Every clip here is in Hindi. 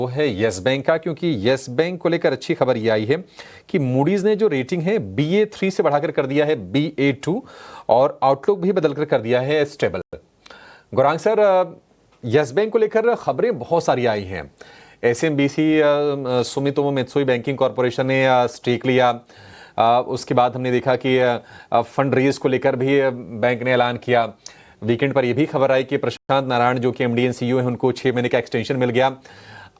वो है यस बैंक का, क्योंकि यस बैंक को लेकर अच्छी खबर ये आई है कि मूडीज ने जो रेटिंग है BA3 से बढ़ाकर कर दिया है BA2 और आउटलुक भी बदलकर कर दिया है stable. Gaurang sir, yes bank को लेकर खबरें बहुत सारी आई हैं। SMBC Sumitomo Mitsui banking corporation ने स्टेक लिया। उसके बाद हमने देखा कि फंड रेज को लेकर भी बैंक ने ऐलान किया। वीकेंड पर यह भी खबर आई कि प्रशांत नारायण जो कि MD एंड CEO है, उनको 6 महीने का एक्सटेंशन मिल गया।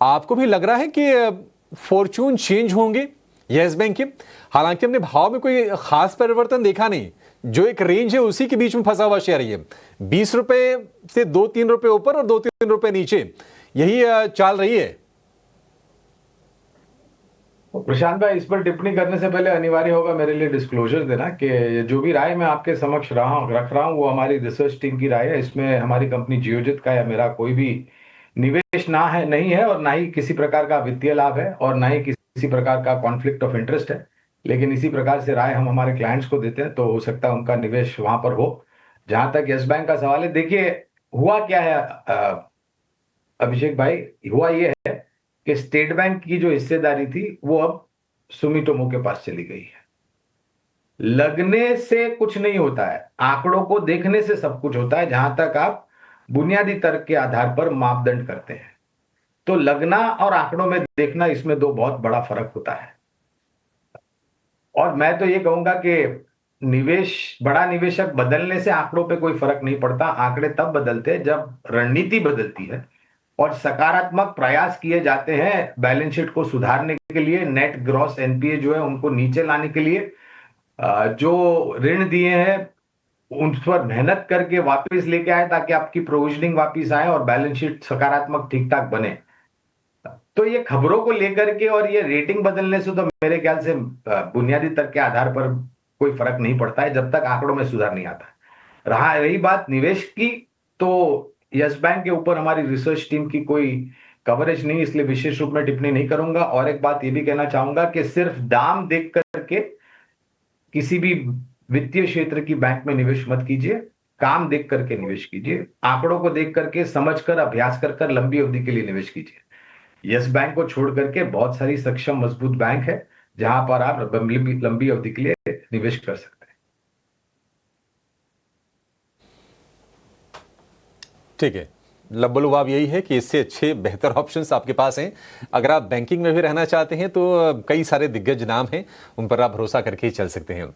आपको भी लग रहा है कि फॉर्चून चेंज होंगे यस बैंक के? हालांकि हमने भाव में कोई खास परिवर्तन देखा नहीं, जो एक रेंज है उसी के बीच में फंसा हुआ शेयर है। 20 रुपए से 2-3 रुपए ऊपर और 2-3 रुपए नीचे, यही चाल रही है। प्रशांत भाई, इस पर टिप्पणी करने से पहले अनिवार्य होगा मेरे लिए डिस्क्लोजर देना कि जो भी राय मैं आपके समक्ष रख रहा हूं वो हमारी रिसर्च टीम की राय है। इसमें हमारी कंपनी जियोजित का या मेरा कोई भी निवेश नहीं है और ना ही किसी प्रकार का वित्तीय लाभ है और ना ही किसी प्रकार का कॉन्फ्लिक्ट ऑफ इंटरेस्ट है। लेकिन इसी प्रकार से राय हम हमारे क्लाइंट्स को देते हैं, तो हो सकता है उनका निवेश वहां पर हो। जहां तक यस बैंक का सवाल है, देखिए हुआ क्या है अभिषेक भाई, हुआ ये है कि स्टेट बैंक की जो हिस्सेदारी थी वो अब सुमितोमो के पास चली गई है। लगने से कुछ नहीं होता है, आंकड़ों को देखने से सब कुछ होता है, जहां तक आप बुनियादी तर्क के आधार पर मापदंड करते हैं। तो लगना और आंकड़ों में देखना, इसमें दो बहुत बड़ा फर्क होता है। और मैं तो ये कहूंगा कि बड़ा निवेशक बदलने से आंकड़ों पे कोई फर्क नहीं पड़ता। आंकड़े तब बदलते हैं जब रणनीति बदलती है और सकारात्मक प्रयास किए जाते हैं बैलेंस शीट को सुधारने के लिए, नेट ग्रॉस NPA जो है उनको नीचे लाने के लिए, जो ऋण दिए हैं उन पर मेहनत करके वापस लेके आए ताकि आपकी प्रोविजनिंग वापस आए और बैलेंस शीट सकारात्मक ठीक ठाक बने। तो ये खबरों को लेकर के और ये रेटिंग बदलने से तो मेरे ख्याल से बुनियादी तर्क के आधार पर कोई फर्क नहीं पड़ता है, जब तक आंकड़ों में सुधार नहीं आता। रही बात निवेश की, तो यस बैंक के ऊपर हमारी रिसर्च टीम की कोई कवरेज नहीं, इसलिए विशेष रूप में टिप्पणी नहीं करूंगा। और एक बात ये भी कहना चाहूंगा कि सिर्फ दाम देख करके किसी भी वित्तीय क्षेत्र की बैंक में निवेश मत कीजिए, काम देख करके निवेश कीजिए, आंकड़ों को देख करके, समझकर, अभ्यास कर लंबी अवधि के लिए निवेश कीजिए। यस बैंक को छोड़ करके बहुत सारी सक्षम मजबूत बैंक है जहां पर आप लंबी अवधि के लिए निवेश कर सकते हैं। ठीक है, लब्बलुबाब यही है कि इससे अच्छे बेहतर ऑप्शंस आपके पास हैं। अगर आप बैंकिंग में भी रहना चाहते हैं तो कई सारे दिग्गज नाम हैं, उन पर आप भरोसा करके ही चल सकते हैं।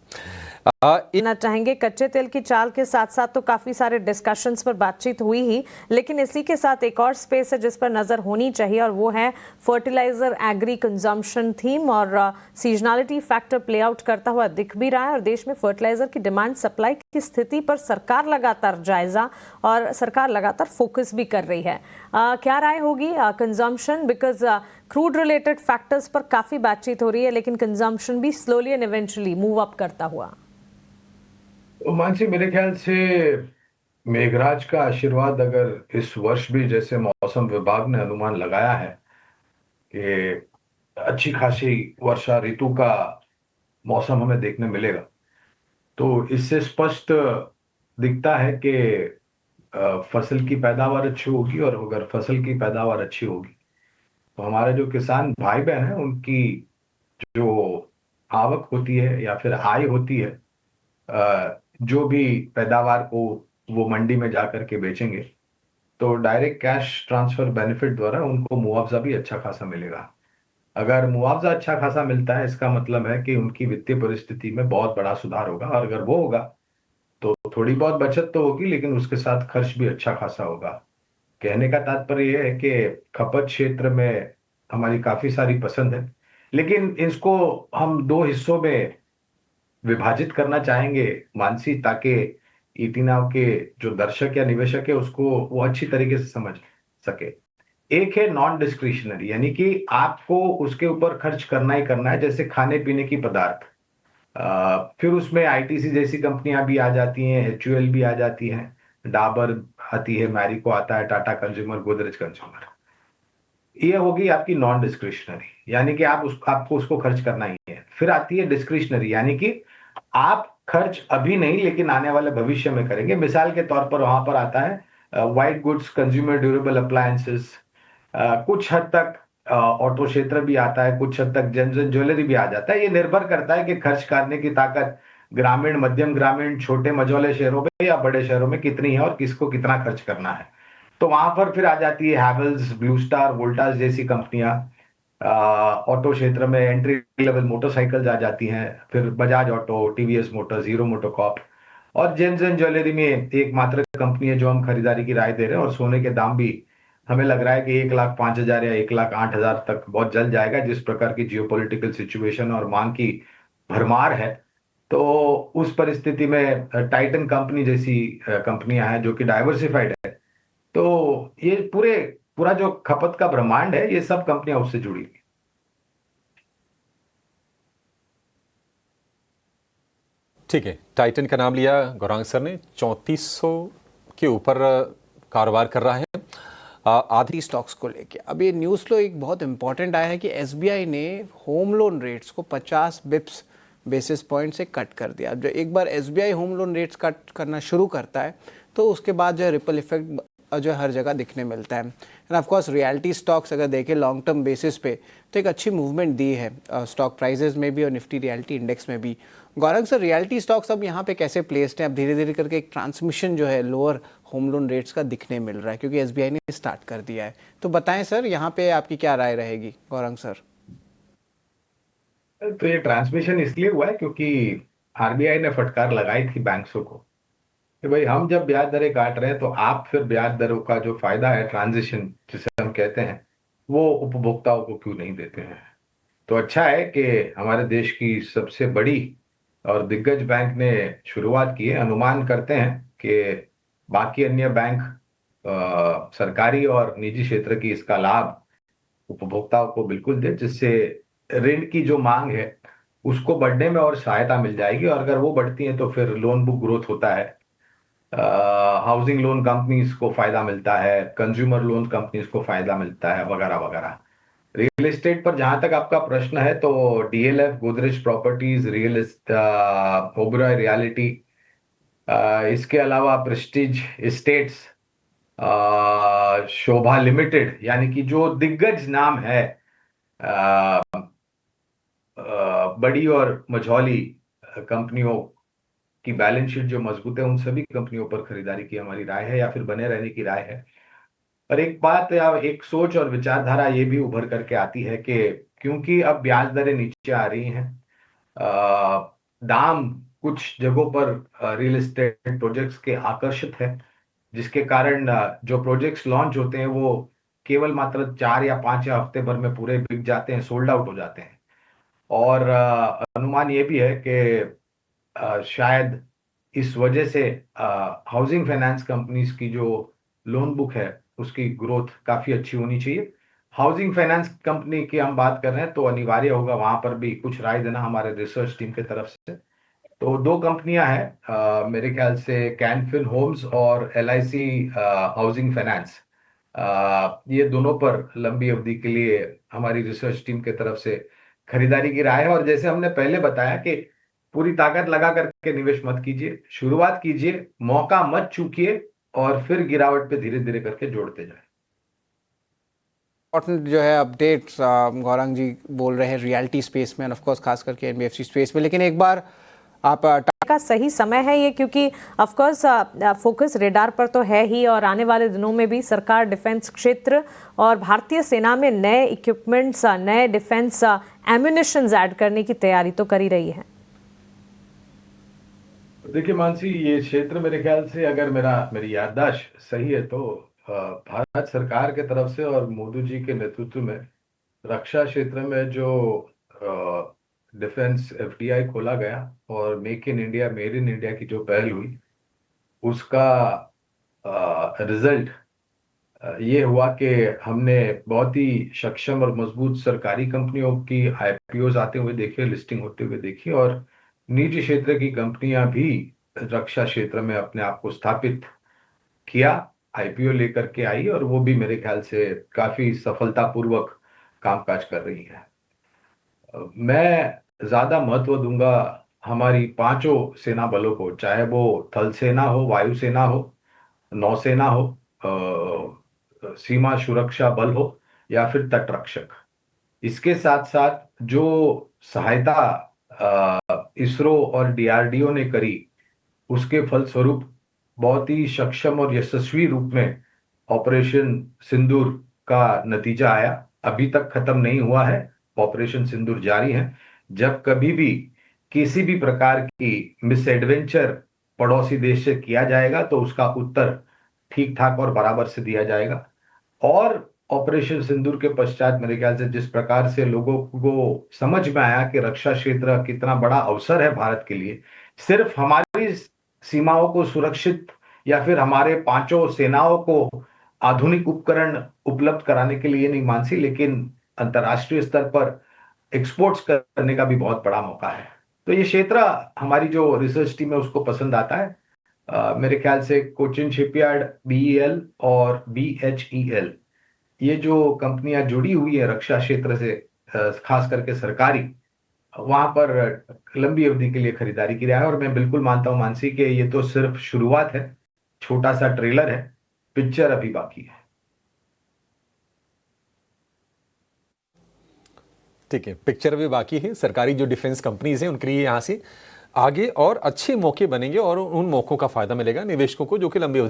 चाहेंगे कच्चे तेल की चाल के साथ साथ तो काफी सारे डिस्कशंस पर बातचीत हुई ही, लेकिन इसी के साथ एक और स्पेस है जिस पर नजर होनी चाहिए और वो है फर्टिलाइजर एग्री कंजम्पशन थीम। और सीजनलिटी फैक्टर प्ले आउट करता हुआ दिख भी रहा है और देश में फर्टिलाइजर की डिमांड सप्लाई की स्थिति पर सरकार लगातार जायजा और सरकार लगातार फोकस भी कर रही है। क्या राय होगी consumption, because crude related factors पर काफी बातचीत हो रही है, लेकिन कंजम्पशन भी slowly and eventually move up करता हुआ। मानसी, मेरे ख्याल से मेघराज का आशीर्वाद अगर इस वर्ष भी, जैसे मौसम विभाग ने अनुमान लगाया है कि अच्छी खासी वर्षा ऋतु का मौसम हमें देखने मिलेगा, तो इससे स्पष्ट दिखता है कि फसल की पैदावार अच्छी होगी। और अगर फसल की पैदावार अच्छी होगी तो हमारे जो किसान भाई बहन हैं उनकी जो आवक होती है या फिर आय होती है, जो भी पैदावार को वो मंडी में जाकर के बेचेंगे, तो डायरेक्ट कैश ट्रांसफर बेनिफिट द्वारा उनको मुआवजा भी अच्छा खासा मिलेगा। अगर मुआवजा अच्छा खासा मिलता है, इसका मतलब है कि उनकी वित्तीय परिस्थिति में बहुत बड़ा सुधार होगा। और अगर वो होगा तो थोड़ी बहुत बचत तो होगी, लेकिन उसके साथ खर्च भी अच्छा खासा होगा। कहने का तात्पर्य यह है कि खपत क्षेत्र में हमारी काफी सारी पसंद है, लेकिन इसको हम दो हिस्सों में विभाजित करना चाहेंगे मानसी, ताकि ईटी नाव के जो दर्शक या निवेशक है उसको वो अच्छी तरीके से समझ सके। एक है नॉन डिस्क्रिशनरी, यानी कि आपको उसके ऊपर खर्च करना ही करना है, जैसे खाने पीने की पदार्थ। फिर उसमें आईटीसी जैसी कंपनियां भी आ जाती हैं, HUL भी आ जाती हैं, डाबर आती है, मैरिको आता है, टाटा कंज्यूमर, गोदरेज कंज्यूमर। ये होगी आपकी नॉन डिस्क्रिशनरी, यानी कि आपको उसको खर्च करना ही है। फिर आती है डिस्क्रिशनरी, यानी कि आप खर्च अभी नहीं लेकिन आने वाले भविष्य में करेंगे। मिसाल के तौर पर वहां पर आता है white goods, consumer durable appliances, कुछ हद तक ऑटो क्षेत्र भी आता है, कुछ हद तक जेम्स एंड ज्वेलरी भी आ जाता है। ये निर्भर करता है कि खर्च करने की ताकत ग्रामीण, मध्यम ग्रामीण, छोटे मझौले शहरों में या बड़े शहरों में कितनी है और किसको कितना खर्च करना है। तो वहां पर फिर आ जाती है हैवेल्स, ब्लू स्टार, वोल्टास जैसी कंपनियां। ऑटो क्षेत्र में एंट्री लेवल मोटरसाइकिल्स आ जाती हैं, फिर Bajaj auto, TVS Motors, hero MotoCorp. और जेम्स एंड ज्वेलरी में एकमात्र कंपनी है जो हम खरीदारी की राय दे रहे हैं, और सोने के दाम भी हमें लग रहा है कि 1,05,000 या 1,08,000 तक बहुत जल्द जाएगा, जिस प्रकार की जियोपॉलिटिकल सिचुएशन और मांग की भरमार है। तो उस परिस्थिति में टाइटन कंपनी जैसी कंपनियां हैं जो कि डाइवर्सिफाइड है। तो ये पूरा जो खपत का ब्रह्मांड है, ये सब कंपनियां उससे जुड़ी हुई। ठीक है, टाइटन का नाम लिया गौरांग सर ने, 3400 के ऊपर कारोबार कर रहा है। आधी स्टॉक्स को लेके अब ये न्यूज़ फ्लो एक बहुत इंपॉर्टेंट आया है कि एसबीआई ने होम लोन रेट्स को 50 बिप्स बेसिस पॉइंट से कट कर दिया। अब जो एक बार SBI home loan rates cut करना शुरू करता है तो उसके बाद जो है रिपल इफेक्ट जो हर जगह दिखने मिलता है। End of course reality stocks अगर देखें लॉन्ग टर्म बेसिस पे तो एक अच्छी मूवमेंट दी है स्टॉक प्राइजेस में भी और निफ्टी रियलिटी इंडेक्स में भी। गौरंग सर, रियलिटी स्टॉक्स अब यहाँ पे कैसे प्लेस्ड हैं? अब धीरे धीरे करके एक ट्रांसमिशन जो है लोअर होम लोन रेट्स का दिखने मिल रहा है क्योंकि एसबीआई ने स्टार्ट कर दिया है। तो बताएं सर, यहाँ पे आपकी क्या राय रहेगी गौरंग सर? तो ये ट्रांसमिशन इसलिए हुआ है क्योंकि आरबीआई ने फटकार लगाई थी बैंकों को कि भाई हम जब ब्याज दरें काट रहे हैं तो आप फिर ब्याज दरों का जो फायदा है, ट्रांजिशन जिसे हम कहते हैं, वो उपभोक्ताओं को क्यों नहीं देते हैं। तो अच्छा है कि हमारे देश की सबसे बड़ी और दिग्गज बैंक ने शुरुआत की है। अनुमान करते हैं कि बाकी अन्य बैंक सरकारी और निजी क्षेत्र की इसका लाभ उपभोक्ताओं को बिल्कुल दे, जिससे ऋण की जो मांग है उसको बढ़ने में और सहायता मिल जाएगी। और अगर वो बढ़ती है तो फिर लोन बुक ग्रोथ होता है, हाउसिंग लोन कंपनीज को फायदा मिलता है, कंज्यूमर लोन कंपनीज को फायदा मिलता है, वगैरह वगैरह। रियल एस्टेट पर जहां तक आपका प्रश्न है तो DLF, Godrej properties, Oberoi reality, इसके अलावा प्रेस्टीज एस्टेट्स, शोभा लिमिटेड, यानी कि जो दिग्गज नाम है, बड़ी और मझौली कंपनियों की बैलेंस शीट जो मजबूत है, उन सभी कंपनियों पर खरीदारी की हमारी राय है या फिर बने रहने की राय है। और एक बात या एक सोच और विचारधारा ये भी उभर करके आती है कि क्योंकि अब ब्याज दरें नीचे आ रही हैं, दाम कुछ जगहों पर रियल एस्टेट प्रोजेक्ट्स के आकर्षित है, जिसके कारण जो प्रोजेक्ट्स लॉन्च होते हैं वो केवल मात्र 4 या 5 या हफ्ते भर में पूरे बिक जाते हैं, सोल्ड आउट हो जाते हैं। और अनुमान ये भी है कि शायद इस वजह से हाउसिंग फाइनेंस कंपनीज की जो लोन बुक है उसकी ग्रोथ काफी अच्छी होनी चाहिए। हाउसिंग फाइनेंस कंपनी की हम बात कर रहे हैं तो अनिवार्य होगा वहां पर भी कुछ राय देना हमारे रिसर्च टीम की तरफ से। तो 2 कंपनियां हैं, मेरे ख्याल से कैनफिन होम्स और एलआईसी हाउसिंग फाइनेंस। ये दोनों पर लंबी अवधि के लिए हमारी रिसर्च टीम की तरफ से खरीदारी की राय है। और जैसे हमने पहले बताया कि पूरी ताकत लगा करके निवेश मत कीजिए, शुरुआत कीजिए, मौका मत चूकिए और फिर गिरावट पे धीरे धीरे करके जोड़ते जाए। इम्पॉर्टेंट जो है अपडेट्स गौरंग जी बोल रहे हैं रियलिटी स्पेस में, ऑफ कोर्स खास करके एनबीएफसी स्पेस में। लेकिन एक बार आप का सही समय है ये, क्योंकि ऑफ कोर्स फोकस रेडार पर तो है ही और आने वाले दिनों में भी सरकार डिफेंस क्षेत्र और भारतीय सेना में नए इक्विपमेंट्स, नए डिफेंस एम्युनिशंस ऐड करने की तैयारी तो कर ही रही है। देखिए मानसी, ये क्षेत्र मेरे ख्याल से, अगर मेरी याददाश्त सही है तो भारत सरकार के तरफ से और मोदी जी के नेतृत्व में रक्षा क्षेत्र में जो डिफेंस एफडीआई खोला गया और make in India, made in India की जो पहल हुई, उसका रिजल्ट ये हुआ कि हमने बहुत ही सक्षम और मजबूत सरकारी कंपनियों की आईपीओज आते हुए देखे, लिस्टिंग होते हुए देखी, और निजी क्षेत्र की कंपनियां भी रक्षा क्षेत्र में अपने आप को स्थापित किया, आईपीओ लेकर के आई, और वो भी मेरे ख्याल से काफी सफलतापूर्वक कामकाज कर रही है। मैं ज्यादा महत्व दूंगा हमारी 5 सेना बलों को, चाहे वो थल सेना हो, वायुसेना हो, नौसेना हो, सीमा सुरक्षा बल हो, या फिर तटरक्षक। इसके साथ साथ जो सहायता इसरो और डीआरडीओ ने करी, उसके फलस्वरूप बहुत ही सक्षम और यशस्वी रूप में ऑपरेशन सिंदूर का नतीजा आया। अभी तक खत्म नहीं हुआ है, ऑपरेशन सिंदूर जारी है। जब कभी भी किसी भी प्रकार की मिसएडवेंचर पड़ोसी देश से किया जाएगा तो उसका उत्तर ठीक ठाक और बराबर से दिया जाएगा। और ऑपरेशन सिंदूर के पश्चात मेरे ख्याल से जिस प्रकार से लोगों को समझ में आया कि रक्षा क्षेत्र कितना बड़ा अवसर है भारत के लिए, सिर्फ हमारी सीमाओं को सुरक्षित या फिर हमारे पांचों सेनाओं को आधुनिक उपकरण उपलब्ध कराने के लिए नहीं मानसी, लेकिन अंतर्राष्ट्रीय स्तर पर एक्सपोर्ट्स करने का भी बहुत बड़ा मौका है। तो ये क्षेत्र हमारी जो रिसर्च टीम है उसको पसंद आता है। मेरे ख्याल से कोचिन शिपयार्ड, बीईएल और बीएचईएल, ये जो कंपनियां जुड़ी हुई है रक्षा क्षेत्र से, खास करके सरकारी, वहां पर लंबी अवधि के लिए खरीदारी की रहा है। और मैं बिल्कुल मानता हूं मानसी कि ये तो सिर्फ शुरुआत है, छोटा सा ट्रेलर है, पिक्चर अभी बाकी है। ठीक है, पिक्चर भी बाकी है। सरकारी जो डिफेंस कंपनीज हैं उनके लिए यहाँ से आगे और अच्छे मौके बनेंगे और उन मौकों का फायदा मिलेगा निवेशकों को जो कि लंबी अवधि